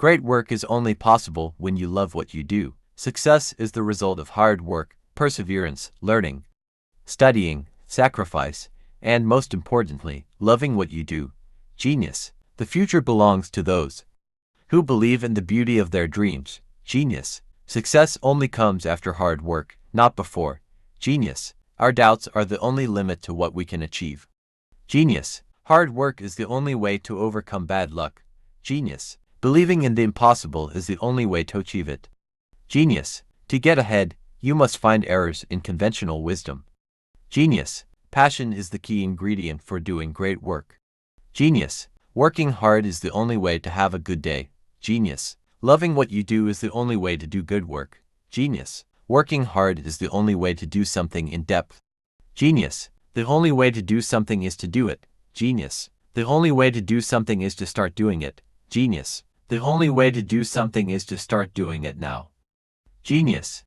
Great work is only possible when you love what you do. Success is the result of hard work, perseverance, learning, studying, sacrifice, and most importantly, loving what you do. Genius. The future belongs to those who believe in the beauty of their dreams. Genius. Success only comes after hard work, not before. Genius. Our doubts are the only limit to what we can achieve. Genius. Hard work is the only way to overcome bad luck. Genius. Believing in the impossible is the only way to achieve it. Genius. To get ahead, you must find errors in conventional wisdom. Genius. Passion is the key ingredient for doing great work. Genius. Working hard is the only way to have a good day. Genius. Loving what you do is the only way to do good work. Genius. Working hard is the only way to do something in depth. Genius. The only way to do something is to do it. Genius. The only way to do something is to start doing it. Genius. The only way to do something is to start doing it now. Genius.